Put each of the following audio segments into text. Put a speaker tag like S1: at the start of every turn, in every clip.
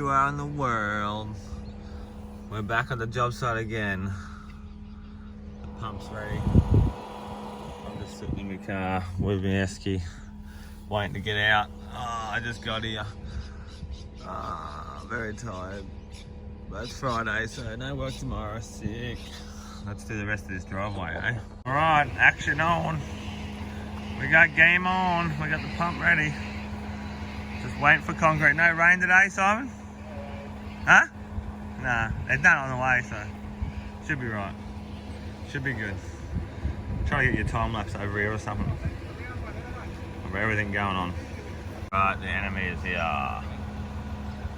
S1: are in the world. We're back at the job site again. The pump's ready. I'm just sitting in my car with my esky, waiting to get out. Oh, I just got here. Very tired. But it's Friday, so no work tomorrow. Sick. Let's do the rest of this driveway, eh? Alright, action on. We got game on. We got the pump ready. Just waiting for concrete. No rain today, Simon? Huh? Nah, it's not on the way, so should be right. Should be good. Try to get your time lapse over here or something. Of everything going on. Right, the enemy is here.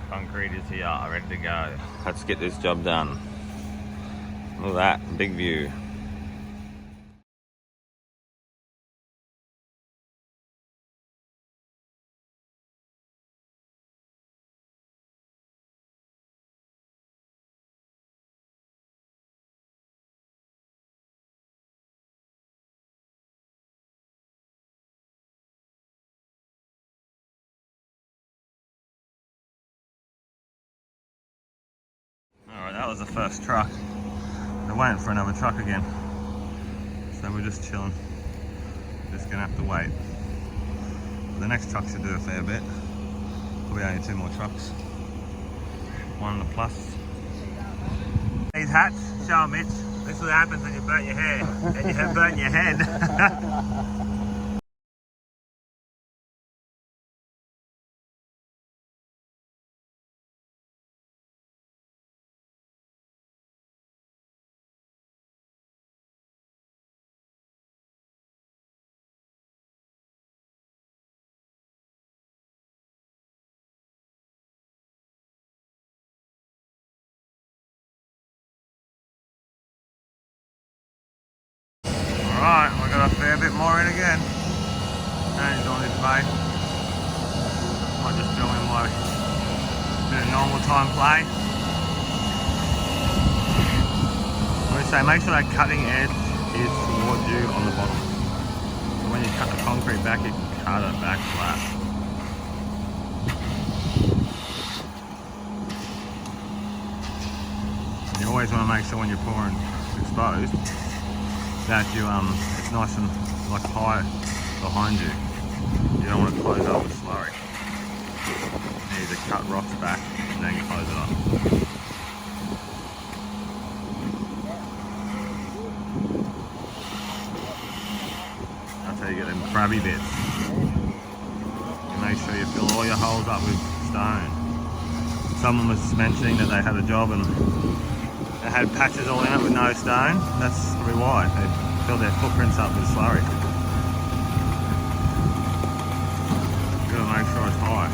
S1: Concrete is here, ready to go. Let's get this job done. Look at that, big view. Alright, that was the first truck. They're waiting for another truck again. So we're just chilling. Just gonna have to wait. The next truck should do a fair bit. Probably only 2 more trucks. One on the plus. These hats, show them, Mitch. This is what happens when you burn your hair. And you have burnt your head. Alright, we've got a fair bit more in again. And he's on his way. Might just do him like a bit of normal time play. I would say make sure that cutting edge is towards you on the bottom. So when you cut the concrete back, you can cut it back flat. You always want to make sure when you're pouring exposed that you it's nice and like high behind you. You don't want to close up with slurry. You need to cut rocks back and then close it up. That's how you get them crabby bits. You make sure you fill all your holes up with stone. Someone was mentioning that they had a job and they had patches all in it with no stone. That's probably why. They filled their footprints up with slurry. Gotta make sure it's high.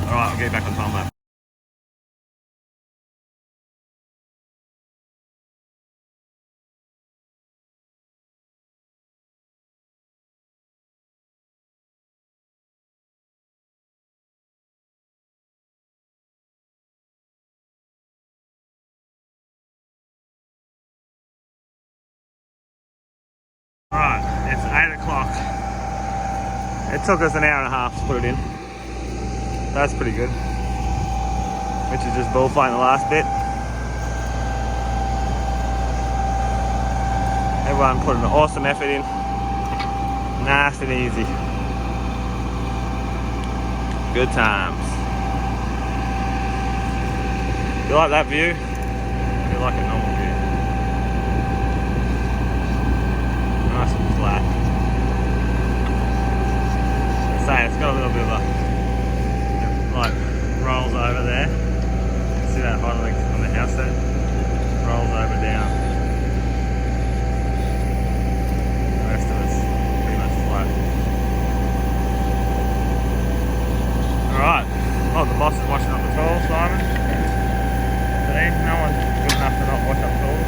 S1: Alright, I'll get back on time lapse. Alright, it's 8 o'clock. It took us an hour and a half to put it in. That's pretty good. Which is just bullfighting the last bit. Everyone put an awesome effort in. Nice and easy. Good times. You like that view? You like a normal view? Nice and flat. I say it's got a little bit of a like rolls over there. You can see that height on the house there. Rolls over down. The rest of it's pretty much flat. Alright. Oh, the boss is washing up the tools, Simon. See, no one's good enough to not wash up tools.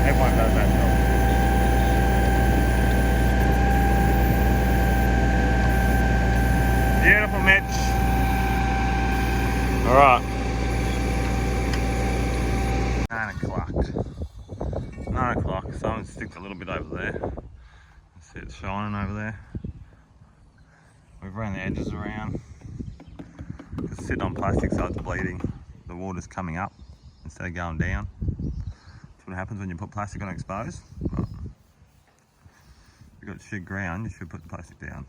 S1: Everyone does that job. Beautiful, Mitch. Alright. 9 o'clock. 9 o'clock. So I'm going to stick a little bit over there. See it shining over there. We've run the edges around. Because sitting on plastic so it's bleeding. The water's coming up instead of going down. That's what happens when you put plastic on exposed. But if you've got shit ground, you should put the plastic down.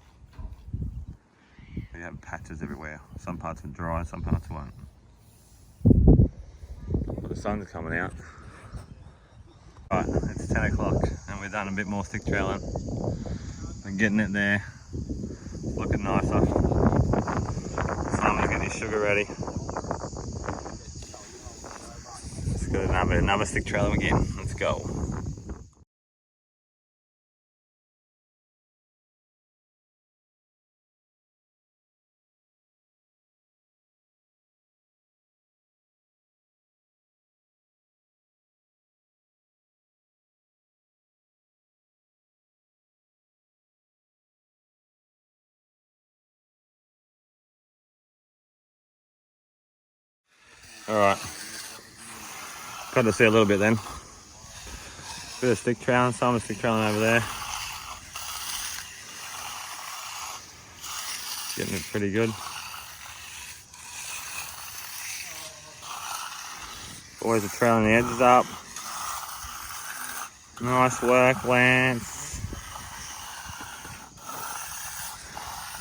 S1: You have patches everywhere. Some parts are dry, some parts won't. Well, the sun's coming out. Right, it's 10 o'clock and we've done a bit more stick trailing. We're getting it there. It's looking nicer. Simon's getting his sugar ready. Let's go to another stick trailing again. Let's go. Alright. Got to see a little bit then. Bit of stick trailing, Simon's stick trailing over there. Getting it pretty good. Boys are trailing the edges up. Nice work, Lance.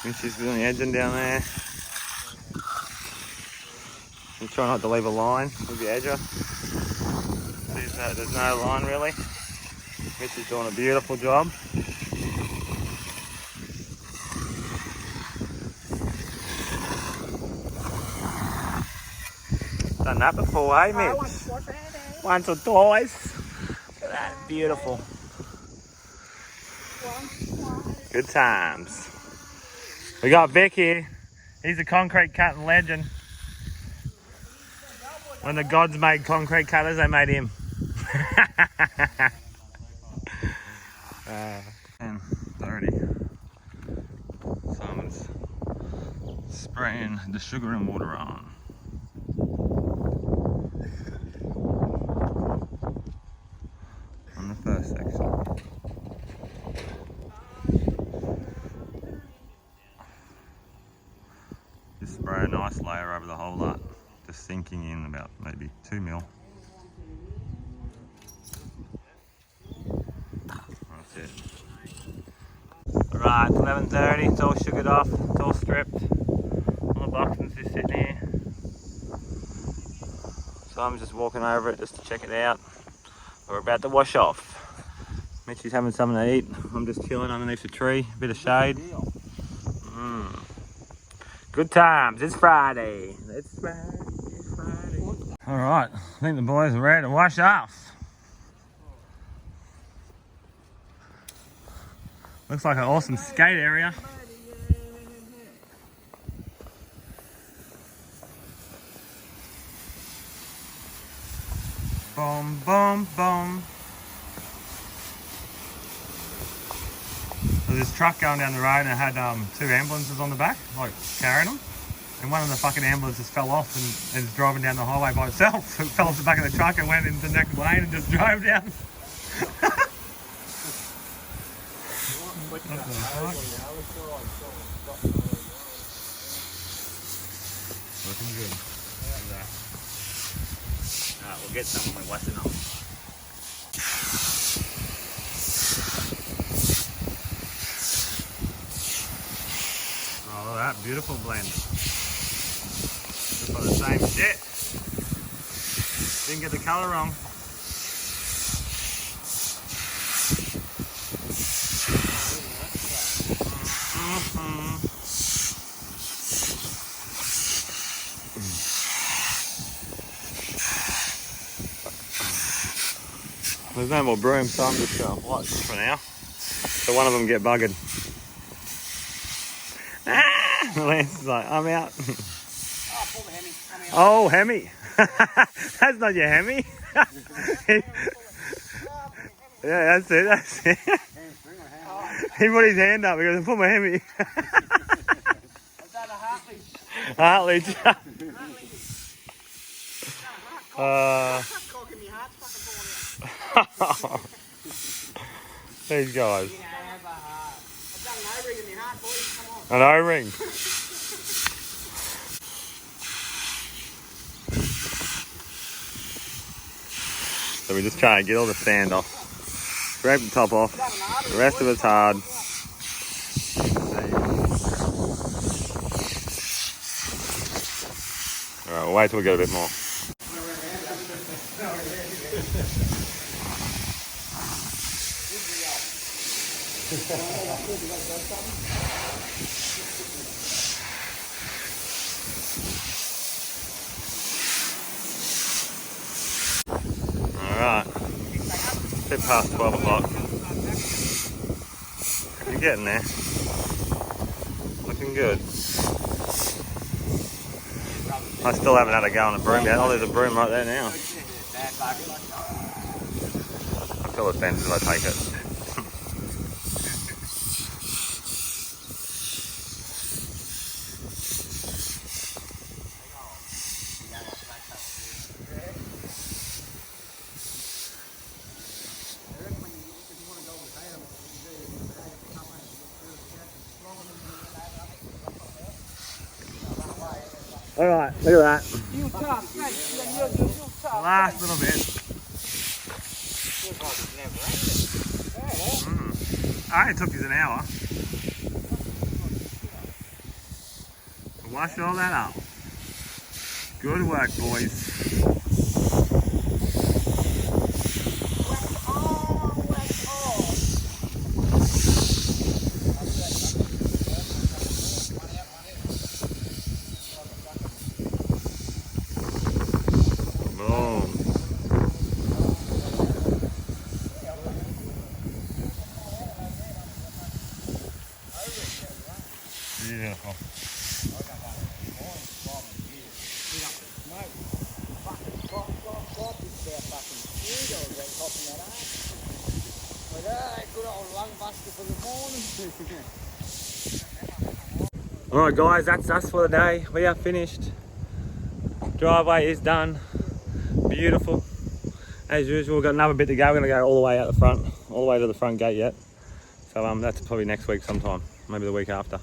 S1: Mitchie's doing the edging down there. You try not to leave a line with the edger. There's no line really. Mitchie's doing a beautiful job. Done that before, eh, Mitch? Once or twice. Look at that, beautiful. Good times. We got Vic here. He's a concrete cutting legend. When the gods made concrete cutters, they made him. 10:30. Simon's spraying the sugar and water on. On the first section. Just spray a nice layer over the whole lot. Just sinking in about maybe 2 mil. That's it. Alright, 11:30, it's all sugared off, it's all stripped. All the boxing's just sitting here. So I'm just walking over it just to check it out. We're about to wash off. Mitchie's having something to eat. I'm just chilling underneath the tree, a bit of shade. Good times, it's Friday. It's Friday. Alright, I think the boys are ready to wash off. Looks like an awesome skate area. Boom, boom, boom. There's this truck going down the road and it had 2 ambulances on the back, like carrying them. And one of the fucking ambulances fell off and is driving down the highway by itself. So it fell off the back of the truck and went into the next lane and just drove down. Looking good. Alright, we'll get some when we're washing off. Oh, look at that beautiful blend. Just like the same shit. Didn't get the colour wrong. There's no more broom, so I'm just going to watch for now. So one of them get buggered. Lance is like, I'm out. Oh, Hemi. That's not your Hemi. Yeah, that's it. He put his hand up. He goes, put my Hemi. Heartleach. These guys. An O-ring. So we're just trying to get all the sand off. Scrape the top off. The rest of it's hard. Alright, we'll wait till we get a bit more. Alright, bit past 12 o'clock. You're getting there. Looking good. I still haven't had a go on a broom yet. Oh, there's a broom right there now. I feel offended if I take it. Alright, look at that. Last little bit. Only took us an hour to wash all that up. Good work, boys. Beautiful. Alright guys, that's us for the day. We are finished. Driveway is done. Beautiful. As usual, we've got another bit to go. We're going to go all the way out the front, all the way to the front gate yet. So that's probably next week sometime, maybe the week after.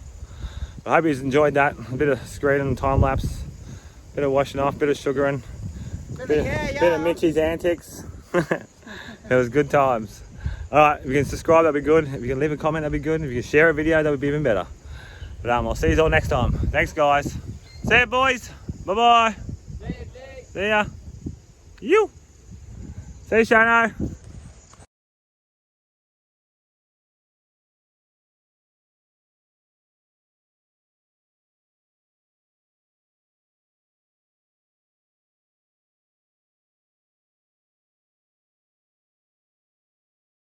S1: I hope you enjoyed that. A bit of screeding and time lapse, bit of washing off, bit of sugaring, bit of Mitchie's antics. It was good times. Alright, if you can subscribe, that'd be good. If you can leave a comment, that'd be good. If you can share a video, that would be even better. But I'll see you all next time. Thanks guys. See ya boys. Bye bye. See ya. You. See you Shano.